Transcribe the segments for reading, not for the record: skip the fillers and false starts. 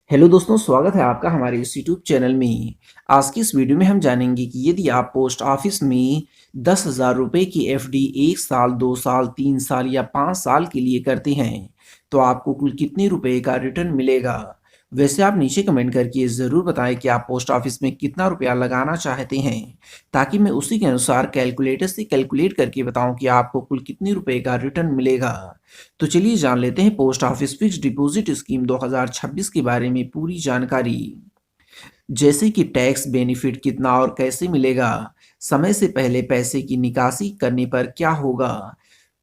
Hello दोस्तों, स्वागत है आपका हमारे इस यूट्यूब चैनल में। आज की इस वीडियो में हम जानेंगे कि यदि आप पोस्ट ऑफिस में 10,000 रुपये की एफडी 1 साल, 2 साल, 3 साल या 5 साल के लिए करते हैं तो आपको कुल कितने रुपए का रिटर्न मिलेगा। वैसे आप नीचे कमेंट करके ज़रूर बताएं कि आप पोस्ट ऑफिस में कितना रुपया लगाना चाहते हैं, ताकि मैं उसी के अनुसार कैलकुलेटर से कैलकुलेट करके बताऊं कि आपको कुल कितने रुपए का रिटर्न मिलेगा। तो चलिए जान लेते हैं post office fixed deposit scheme 2026 के बारे में पूरी जानकारी। जैसे कि टैक्स बेनिफिट कितना और कैसे मिलेगा, समय से पहले पैसे की निकासी करने पर क्या होगा,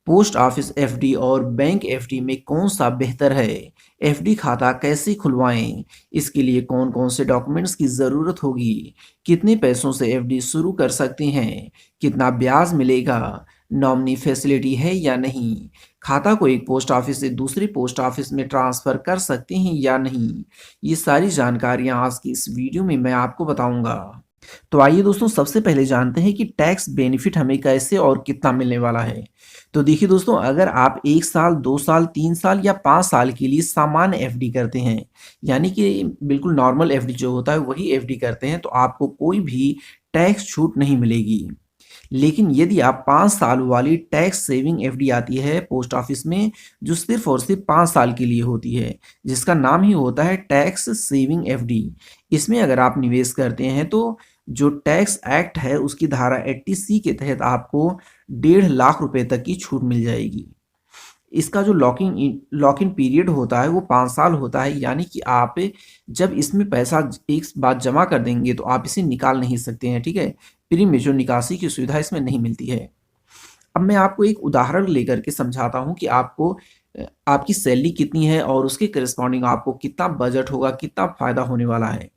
पोस्ट ऑफिस एफडी और बैंक एफडी में कौन सा बेहतर है, एफडी खाता कैसे खुलवाएं, इसके लिए कौन कौन से डॉक्यूमेंट्स की ज़रूरत होगी, कितने पैसों से एफडी शुरू कर सकते हैं, कितना ब्याज मिलेगा, नॉमिनी फैसिलिटी है या नहीं, खाता को एक पोस्ट ऑफिस से दूसरे पोस्ट ऑफिस में ट्रांसफ़र कर सकते हैं या नहीं। ये सारी जानकारियाँ आज की इस वीडियो में मैं आपको बताऊंगा। तो आइए दोस्तों, सबसे पहले जानते हैं कि टैक्स बेनिफिट हमें कैसे और कितना मिलने वाला है। तो देखिए दोस्तों, अगर आप 1 साल, 2 साल, 3 साल या 5 साल के लिए सामान्य एफडी करते हैं, यानी कि बिल्कुल नॉर्मल एफडी जो होता है वही एफडी करते हैं, तो आपको कोई भी टैक्स छूट नहीं मिलेगी। लेकिन यदि आप 5 साल वाली टैक्स सेविंग एफडी आती है पोस्ट ऑफिस में, जो सिर्फ और सिर्फ 5 साल के लिए होती है, जिसका नाम ही होता है टैक्स सेविंग एफडी। इसमें अगर आप निवेश करते हैं तो जो टैक्स एक्ट है उसकी धारा 80C के तहत आपको 1.5 लाख रुपए तक की छूट मिल जाएगी। इसका जो लॉक इन पीरियड होता है वो 5 साल होता है, यानी कि आप जब इसमें पैसा एक बार जमा कर देंगे तो आप इसे निकाल नहीं सकते हैं। ठीक है, प्री मेच्योर निकासी की सुविधा इसमें नहीं मिलती है। अब मैं आपको एक उदाहरण लेकर के समझाता हूँ कि आपको आपकी सैलरी कितनी है और उसके करस्पॉन्डिंग आपको कितना बजट होगा, कितना फायदा होने वाला है।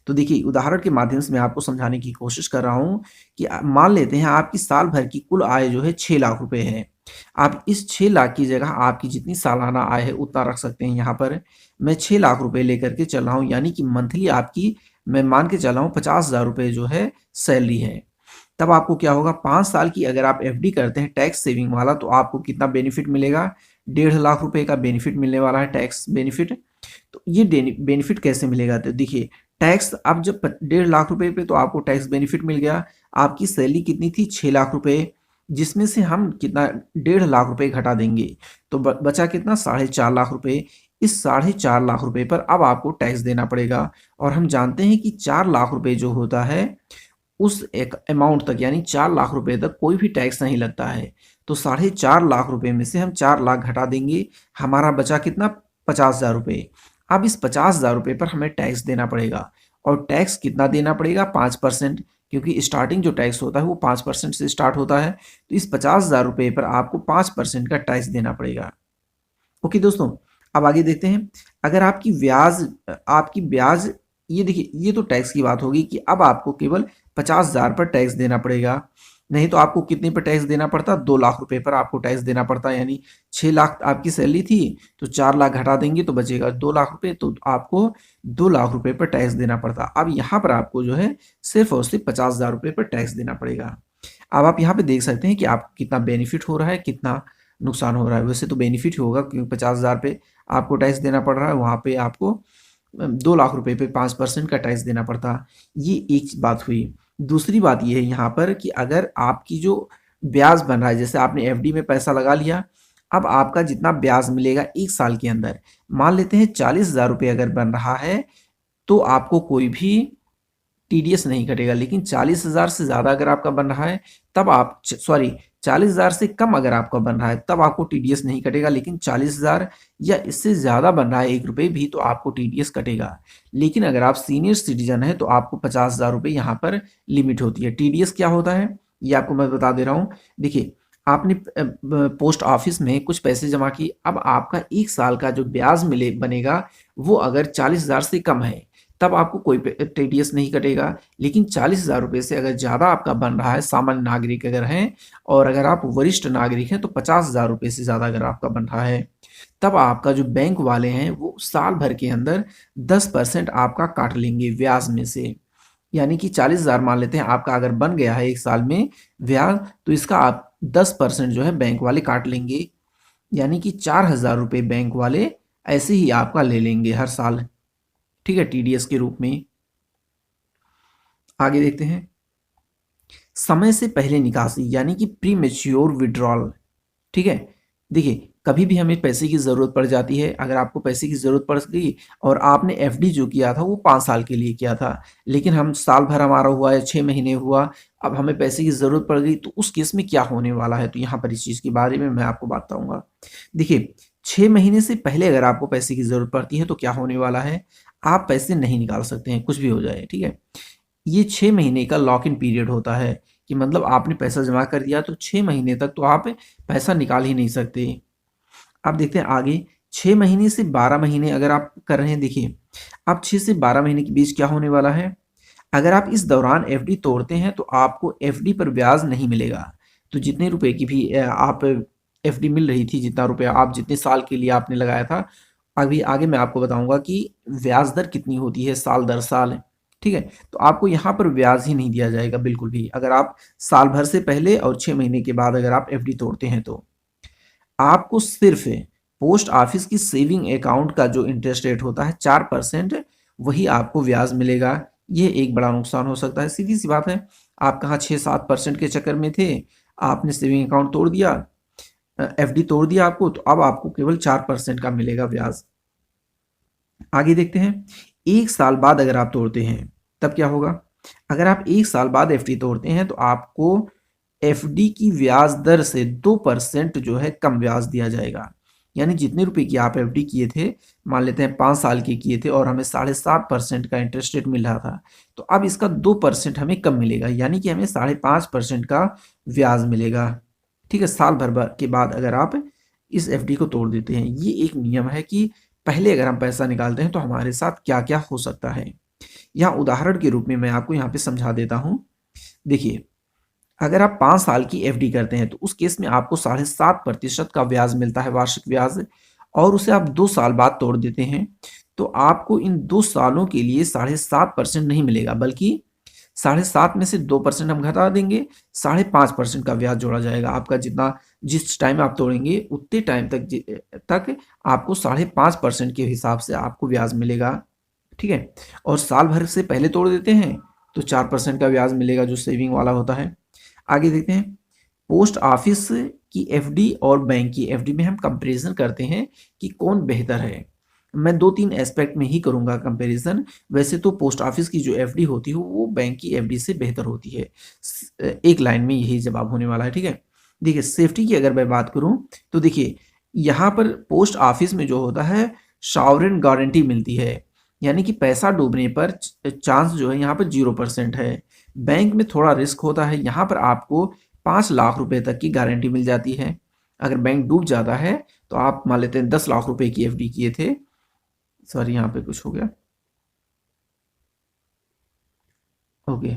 तो देखिए, उदाहरण के माध्यम से मैं आपको समझाने की कोशिश कर रहा हूँ कि मान लेते हैं आपकी साल भर की कुल आय जो है 6 लाख रुपए है। आप इस 6 लाख की जगह आपकी जितनी सालाना आय है उतना रख सकते हैं। यहाँ पर मैं 6 लाख रुपए लेकर के चल रहा हूँ, यानी कि मंथली आपकी मैं मान के चल रहा हूँ 50,000 रुपये जो है सैलरी है। तब आपको क्या होगा, 5 साल की अगर आप एफडी करते हैं टैक्स सेविंग वाला, तो आपको कितना बेनिफिट मिलेगा, 1.5 लाख रुपए का बेनिफिट मिलने वाला है, टैक्स बेनिफिट। तो ये बेनिफिट कैसे मिलेगा, तो देखिए, टैक्स अब जब 1.5 लाख रुपए पे तो आपको टैक्स बेनिफिट मिल गया। आपकी सैलरी कितनी थी, 6 लाख रुपए, जिसमें से हम कितना 1.5 लाख रुपए घटा देंगे तो बचा कितना, 4.5 लाख रुपए। इस 4.5 लाख रुपए पर अब आपको टैक्स देना पड़ेगा। और हम जानते हैं कि 4 लाख रुपए जो होता है उस एक अमाउंट तक, यानी 4 लाख रुपए तक कोई भी टैक्स नहीं लगता है। तो 4.5 लाख रुपए में से हम 4 लाख घटा देंगे, हमारा बचा कितना, 50,000 रुपये। अब इस 50,000 रुपये पर हमें टैक्स देना पड़ेगा। और टैक्स कितना देना पड़ेगा, 5%, क्योंकि स्टार्टिंग जो टैक्स होता है वो 5% से स्टार्ट होता है। तो इस 50,000 रुपये पर आपको 5% का टैक्स देना पड़ेगा। ओके दोस्तों, अब आगे देखते हैं। अगर आपकी ब्याज, ये देखिए, ये तो टैक्स की बात होगी कि अब आपको केवल 50,000 पर टैक्स देना पड़ेगा। नहीं तो आपको कितने पर टैक्स देना पड़ता, 2 लाख रुपए पर आपको टैक्स देना पड़ता। यानी 6 लाख आपकी सैलरी थी, तो 4 लाख घटा देंगे तो बचेगा 2 लाख रुपए, तो आपको 2 लाख रुपए पर टैक्स देना पड़ता। अब यहाँ पर आपको जो है सिर्फ और सिर्फ 50,000 रुपये पर टैक्स देना पड़ेगा। अब आप यहाँ पे देख सकते हैं कि आपको कितना बेनिफिट हो रहा है, कितना नुकसान हो रहा है। वैसे तो बेनिफिट ही होगा, क्योंकि 50,000 पे आपको टैक्स देना पड़ रहा है, वहाँ पे आपको 2 लाख रुपए पे 5% का टैक्स देना पड़ता। ये एक बात हुई। दूसरी बात ये है यहाँ पर कि अगर आपकी जो ब्याज बन रहा है, जैसे आपने एफडी में पैसा लगा लिया, अब आपका जितना ब्याज मिलेगा 1 साल के अंदर, मान लेते हैं 40,000 रुपये अगर बन रहा है, तो आपको कोई भी टीडीएस नहीं कटेगा। लेकिन 40,000 से ज़्यादा अगर आपका बन रहा है तब आप, सॉरी, 40,000 से कम अगर आपका बन रहा है तब आपको टीडीएस नहीं कटेगा। लेकिन 40,000 या इससे ज़्यादा बन रहा है 1 रुपये भी, तो आपको टीडीएस कटेगा। लेकिन अगर आप सीनियर सिटीजन हैं तो आपको 50,000 रुपये यहाँ पर लिमिट होती है। टीडीएस क्या होता है ये आपको मैं बता दे रहा हूँ। देखिए, आपने पोस्ट ऑफिस में कुछ पैसे जमा किए, अब आपका 1 साल का जो ब्याज मिले बनेगा वो अगर 40,000 से कम है तब आपको कोई टीडीएस नहीं कटेगा। लेकिन 40,000 रुपये से अगर ज़्यादा आपका बन रहा है, सामान्य नागरिक अगर हैं और अगर आप वरिष्ठ नागरिक हैं, तो 50,000 रुपये से ज़्यादा अगर आपका बन रहा है, तब आपका जो बैंक वाले हैं वो साल भर के अंदर 10% आपका काट लेंगे ब्याज में से। यानी कि 40,000 मान लेते हैं आपका अगर बन गया है 1 साल में ब्याज, तो इसका आप 10% जो है बैंक वाले काट लेंगे। यानी कि 4,000 रुपये बैंक वाले ऐसे ही आपका ले लेंगे हर साल। ठीक है, टीडीएस के रूप में। आगे देखते हैं, समय से पहले निकासी यानी कि प्री मेच्योर विड्रॉल। ठीक है, देखिए कभी भी हमें पैसे की ज़रूरत पड़ जाती है। अगर आपको पैसे की ज़रूरत पड़ गई और आपने एफडी जो किया था वो 5 साल के लिए किया था, लेकिन हम साल भर हमारा हुआ या 6 महीने हुआ, अब हमें पैसे की ज़रूरत पड़ गई, तो उस केस में क्या होने वाला है, तो यहाँ पर इस चीज़ के बारे में मैं आपको बताऊंगा। देखिए 6 महीने से पहले अगर आपको पैसे की ज़रूरत पड़ती है तो क्या होने वाला है, आप पैसे नहीं निकाल सकते हैं, कुछ भी हो जाए। ठीक है, ये 6 महीने का लॉक इन पीरियड होता है कि मतलब आपने पैसा जमा कर दिया तो 6 महीने तक तो आप पैसा निकाल ही नहीं सकते। अब देखते हैं आगे, 6 महीने से 12 महीने अगर आप कर रहे हैं, देखिए अब 6 से 12 महीने के बीच क्या होने वाला है, अगर आप इस दौरान एफडी तोड़ते हैं तो आपको एफडी पर ब्याज नहीं मिलेगा। तो जितने रुपए की भी आप एफडी मिल रही थी, जितना रुपया आप जितने साल के लिए आपने लगाया था, अभी आगे मैं आपको बताऊंगा कि ब्याज दर कितनी होती है साल दर साल। ठीक है, तो आपको यहाँ पर ब्याज ही नहीं दिया जाएगा बिल्कुल भी, अगर आप साल भर से पहले और 6 महीने के बाद अगर आप एफडी तोड़ते हैं तो आपको सिर्फ पोस्ट ऑफिस की सेविंग अकाउंट का जो इंटरेस्ट रेट होता है 4%, वही आपको ब्याज मिलेगा। ये एक बड़ा नुकसान हो सकता है, सीधी सी बात है। आप कहाँ 6-7% के चक्कर में थे, आपने सेविंग अकाउंट तोड़ दिया, एफडी तोड़ दिया आपको, तो अब आपको केवल 4% का मिलेगा ब्याज। आगे देखते हैं, 1 साल बाद अगर आप तोड़ते हैं तब क्या होगा, अगर आप 1 साल बाद एफडी तोड़ते हैं तो आपको एफडी की ब्याज दर से 2% जो है कम ब्याज दिया जाएगा। यानी जितने रुपए की आप एफडी किए थे, मान लेते हैं 5 साल के किए थे और हमें 7.5% का इंटरेस्ट रेट मिल रहा था, तो अब इसका 2% हमें कम मिलेगा, यानी कि हमें 5.5% का ब्याज मिलेगा। ठीक है, साल भर के बाद अगर आप इस एफडी को तोड़ देते हैं, ये एक नियम है कि पहले अगर हम पैसा निकालते हैं तो हमारे साथ क्या क्या हो सकता है। यहाँ उदाहरण के रूप में मैं आपको यहाँ पे समझा देता हूँ। देखिए अगर आप 5 साल की एफडी करते हैं तो उस केस में आपको 7.5% का ब्याज मिलता है, वार्षिक ब्याज, और उसे आप 2 साल बाद तोड़ देते हैं तो आपको इन 2 सालों के लिए 7.5% नहीं मिलेगा, बल्कि 7.5 में से 2% हम घटा देंगे, 5.5% का ब्याज जोड़ा जाएगा। आपका जितना जिस टाइम आप तोड़ेंगे उतने टाइम तक आपको 5.5% के हिसाब से आपको ब्याज मिलेगा। ठीक है, और साल भर से पहले तोड़ देते हैं तो 4% का ब्याज मिलेगा जो सेविंग वाला होता है। आगे देखते हैं, पोस्ट ऑफिस की एफडी और बैंक की एफडी में हम कंपैरिजन करते हैं कि कौन बेहतर है। मैं 2-3 एस्पेक्ट में ही करूंगा कंपैरिजन। वैसे तो पोस्ट ऑफिस की जो एफडी होती है वो बैंक की एफडी से बेहतर होती है, एक लाइन में यही जवाब होने वाला है। ठीक है, देखिए सेफ्टी की अगर मैं बात करूं तो देखिए यहाँ पर पोस्ट ऑफिस में जो होता है सॉवरेन गारंटी मिलती है, यानी कि पैसा डूबने पर चांस जो है यहाँ पर 0% है। बैंक में थोड़ा रिस्क होता है, यहाँ पर आपको 5 लाख रुपए तक की गारंटी मिल जाती है। अगर बैंक डूब जाता है तो आप मान लेते हैं 10 लाख रुपए की एफडी किए थे, सॉरी यहाँ पे कुछ हो गया, ओके,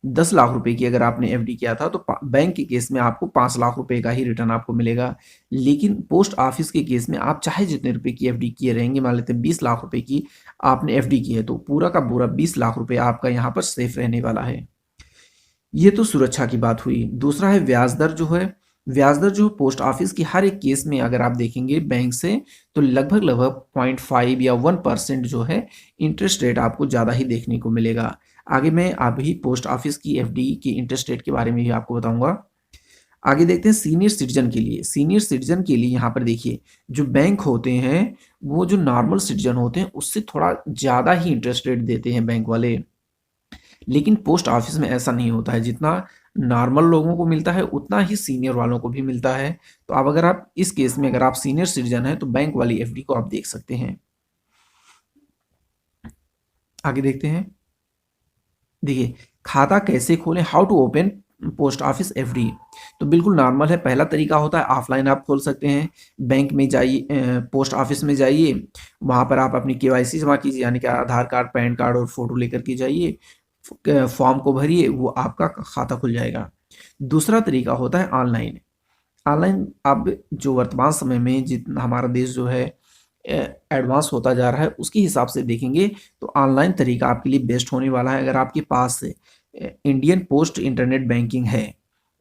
10 लाख रुपए की अगर आपने एफडी किया था तो बैंक के केस में आपको 5 लाख रुपए का ही रिटर्न आपको मिलेगा। लेकिन पोस्ट ऑफिस के केस में आप चाहे जितने रुपए की एफडी किए रहेंगे, मान लेते हैं 20 लाख रुपए की आपने एफडी की है, तो पूरा का पूरा 20 लाख रुपए आपका यहाँ पर सेफ रहने वाला है। ये तो सुरक्षा की बात हुई। दूसरा है ब्याज दर जो है, ब्याज दर जो पोस्ट ऑफिस की हर एक केस में अगर आप देखेंगे बैंक से, तो लगभग लगभग 0.5 या 1% जो है इंटरेस्ट रेट आपको ज़्यादा ही देखने को मिलेगा। आगे मैं अभी पोस्ट ऑफिस की एफडी की इंटरेस्ट रेट के बारे में भी आपको बताऊंगा। आगे देखते हैं सीनियर सिटीजन के लिए। सीनियर सिटीजन के लिए यहाँ पर देखिए जो बैंक होते हैं वो जो नॉर्मल सिटीजन होते हैं उससे थोड़ा ज़्यादा ही इंटरेस्ट रेट देते हैं बैंक वाले, लेकिन पोस्ट ऑफिस में ऐसा नहीं होता है। जितना नॉर्मल लोगों को मिलता है उतना ही सीनियर वालों को भी मिलता है। तो अब अगर आप इस केस में अगर आप सीनियर सिटीजन हैं तो बैंक वाली एफडी को आप देख सकते हैं। आगे देखते हैं, देखिए खाता कैसे खोलें, how to open post office FD. तो बिल्कुल नॉर्मल है, पहला तरीका होता है ऑफलाइन आप खोल सकते हैं। बैंक में जाइए, पोस्ट ऑफिस में जाइए, वहाँ पर आप अपनी केवाईसी जमा कीजिए, यानी कि आधार कार्ड, पैन कार्ड और फोटो लेकर के जाइए, फॉर्म को भरिए, वो आपका खाता खुल जाएगा। दूसरा तरीका होता है ऑनलाइन। ऑनलाइन अब जो वर्तमान समय में जितना हमारा देश जो है एडवांस होता जा रहा है उसके हिसाब से देखेंगे तो ऑनलाइन तरीका आपके लिए बेस्ट होने वाला है। अगर आपके पास इंडियन पोस्ट इंटरनेट बैंकिंग है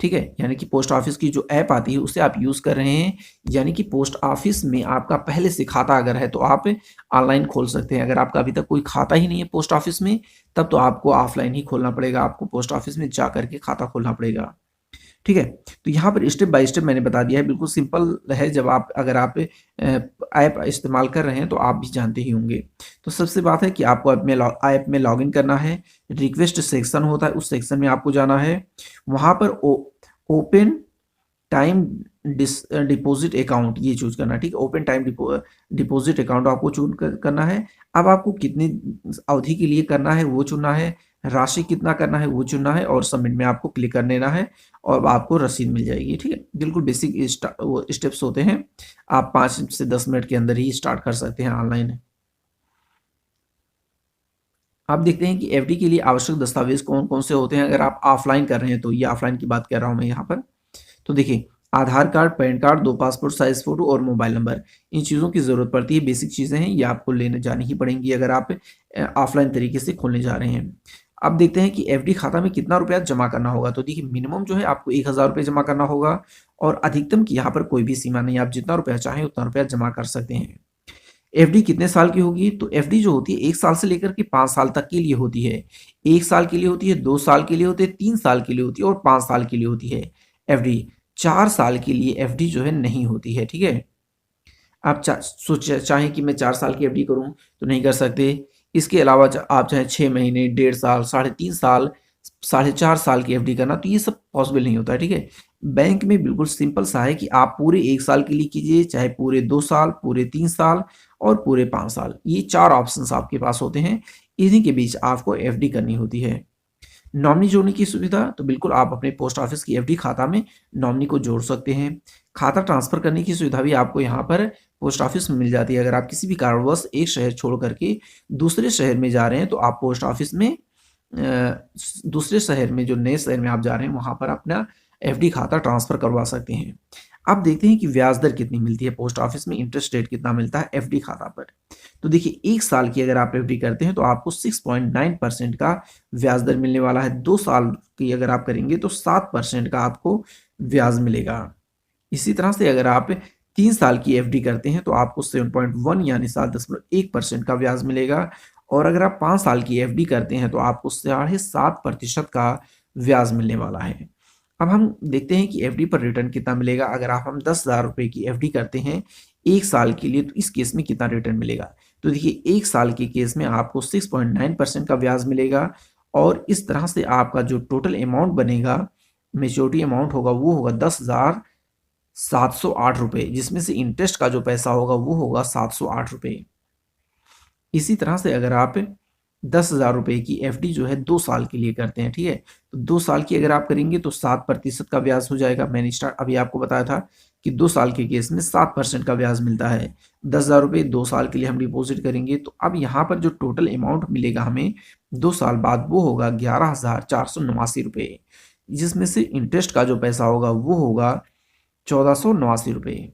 ठीक है, यानी कि पोस्ट ऑफिस की जो ऐप आती है उसे आप यूज़ कर रहे हैं, यानी कि पोस्ट ऑफिस में आपका पहले से खाता अगर है तो आप ऑनलाइन खोल सकते हैं। अगर आपका अभी तक कोई खाता ही नहीं है पोस्ट ऑफिस में, तब तो आपको ऑफलाइन ही खोलना पड़ेगा, आपको पोस्ट ऑफिस में जा करके खाता खोलना पड़ेगा। ठीक है, तो यहाँ पर स्टेप बाय स्टेप मैंने बता दिया है, बिल्कुल सिंपल है। जब आप अगर आप ऐप इस्तेमाल कर रहे हैं तो आप भी जानते ही होंगे। तो सबसे बात है कि आपको ऐप में लॉगिन करना है, रिक्वेस्ट सेक्शन होता है, उस सेक्शन में आपको जाना है। वहाँ पर ओपन टाइम डिपॉजिट अकाउंट ये चूज करना है। ठीक है, ओपन टाइम डिपॉजिट अकाउंट आपको चूज करना है। अब आपको कितनी अवधि के लिए करना है वो चुनना है, राशि कितना करना है वो चुनना है, और सबमिट में आपको क्लिक कर देना है और अब आपको रसीद मिल जाएगी। ठीक है, बिल्कुल बेसिक वो स्टेप्स होते हैं, आप 5 से 10 मिनट के अंदर ही स्टार्ट कर सकते हैं ऑनलाइन। आप देखते हैं कि एफडी के लिए आवश्यक दस्तावेज कौन कौन से होते हैं। अगर आप ऑफलाइन कर रहे हैं तो ये ऑफलाइन की बात कर रहा हूं मैं यहाँ पर। तो देखिए, Aadhaar card, pan card, 2 passport size photo और मोबाइल नंबर, इन चीज़ों की ज़रूरत पड़ती है। बेसिक चीज़ें हैं, ये आपको लेने जानी ही पड़ेंगी अगर आप ऑफलाइन तरीके से खोलने जा रहे हैं। अब देखते हैं कि एफडी खाता में कितना रुपया जमा करना होगा। तो देखिए, मिनिमम जो है आपको 1000 रुपये जमा करना होगा, और अधिकतम की यहाँ पर कोई भी सीमा नहीं, आप जितना रुपया चाहें उतना रुपया जमा कर सकते हैं। एफडी कितने साल की होगी? तो एफडी जो होती है 1 साल से लेकर के 5 साल तक के लिए होती है। 1 साल के लिए होती है, 2 साल के लिए होती है, 3 साल के लिए होती है और 5 साल के लिए होती है एफडी। 4 साल के लिए एफडी जो है नहीं होती है। ठीक है, आप चाहें कि मैं 4 साल की एफडी करूं तो नहीं कर सकते। इसके अलावा आप चाहे 6 महीने, 1.5 साल, 3.5 साल, 4.5 साल की एफडी करना, तो ये सब पॉसिबल नहीं होता है। ठीक है, बैंक में बिल्कुल सिंपल सा है कि आप पूरे 1 साल के लिए कीजिए, चाहे पूरे 2 साल, पूरे 3 साल और पूरे 5 साल, ये 4 ऑप्शंस आपके पास होते हैं। इन्हीं के बीच आपको एफडी करनी होती है। नॉमिनी जोड़ने की सुविधा, तो बिल्कुल आप अपने पोस्ट ऑफिस की एफडी खाता में नॉमिनी को जोड़ सकते हैं। खाता ट्रांसफर करने की सुविधा भी आपको यहाँ पर पोस्ट ऑफिस में मिल जाती है। अगर आप किसी भी कारणवश एक शहर छोड़ करके दूसरे शहर में जा रहे हैं तो आप पोस्ट ऑफिस में दूसरे शहर में, जो नए शहर में आप जा रहे हैं, वहां पर अपना एफडी खाता ट्रांसफर करवा सकते हैं। अब देखते हैं कि ब्याज दर कितनी मिलती है पोस्ट ऑफिस में, इंटरेस्ट रेट कितना मिलता है एफडी खाता पर। तो देखिए, 1 साल की अगर आप एफडी करते हैं तो आपको 6.9% का ब्याज दर मिलने वाला है। 2 साल की अगर आप करेंगे तो 7% का आपको ब्याज मिलेगा। इसी तरह से अगर आप 3 साल की एफडी करते हैं तो आपको 7.1 यानी 7.1% का ब्याज मिलेगा। और अगर आप 5 साल की एफडी करते हैं तो आपको 7.5% का ब्याज मिलने वाला है। अब हम देखते हैं कि एफडी पर रिटर्न कितना मिलेगा। अगर हम 10,000 रुपये की एफडी करते हैं 1 साल के लिए, तो इस केस में कितना रिटर्न मिलेगा? तो देखिए, 1 साल के केस में आपको 6.9% का ब्याज मिलेगा, और इस तरह से आपका जो टोटल अमाउंट बनेगा, मेच्योरिटी अमाउंट होगा, वो होगा 10,708 रुपये, जिसमें से इंटरेस्ट का जो पैसा होगा वो होगा 708 रुपये। इसी तरह से अगर आप 10,000 रुपये की एफडी जो है 2 साल के लिए करते हैं, ठीक है, तो 2 साल की अगर आप करेंगे तो 7% का ब्याज हो जाएगा। मैंने अभी आपको बताया था कि 2 साल के केस में 7% का ब्याज मिलता है। 10,000 रुपये 2 साल के लिए हम डिपॉजिट करेंगे, तो अब यहाँ पर जो टोटल अमाउंट मिलेगा हमें 2 साल बाद, वो होगा 11,489 रुपये, जिसमें से इंटरेस्ट का जो पैसा होगा वो होगा 1,489 रुपये।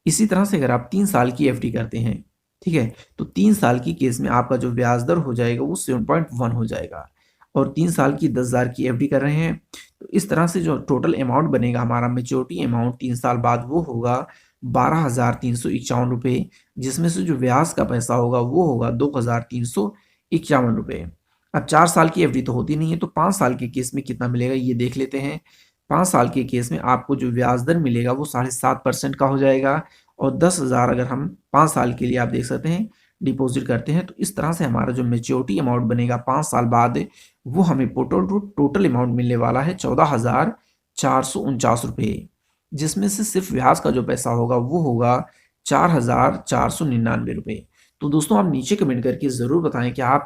इसी तरह से अगर आप 3 साल की एफडी करते हैं, ठीक है, तो 3 साल की केस में आपका जो ब्याज दर हो जाएगा वो 7.1 हो जाएगा। और 3 साल की 10,000 की एफडी कर रहे हैं, तो इस तरह से जो टोटल अमाउंट बनेगा हमारा मेच्योरिटी अमाउंट 3 साल बाद, वो होगा 12,351 रुपये, जिसमें से जो ब्याज का पैसा होगा वो होगा 2,351 रुपये। अब 4 साल की एफडी तो होती नहीं है, तो 5 साल के केस में कितना मिलेगा ये देख लेते हैं। 5 साल के केस में आपको जो ब्याज दर मिलेगा वो 7.5% का हो जाएगा। और 10,000 अगर हम 5 साल के लिए आप देख सकते हैं डिपॉजिट करते हैं, तो इस तरह से हमारा जो मेच्योरिटी अमाउंट बनेगा 5 साल बाद, वो हमें टोटल अमाउंट मिलने वाला है 14,449 रुपये, जिसमें से सिर्फ ब्याज का जो पैसा होगा वो होगा 4,499 रुपये। तो दोस्तों, आप नीचे कमेंट करके ज़रूर बताएं कि आप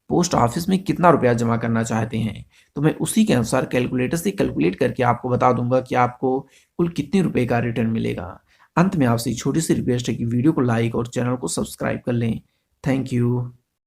पोस्ट ऑफिस में कितना रुपया जमा करना चाहते हैं, तो मैं उसी के अनुसार कैलकुलेटर से कैलकुलेट करके आपको बता दूंगा कि आपको कुल कितने रुपए का रिटर्न मिलेगा। अंत में आपसे एक छोटी सी रिक्वेस्ट है कि वीडियो को लाइक और चैनल को सब्सक्राइब कर लें। Thank you.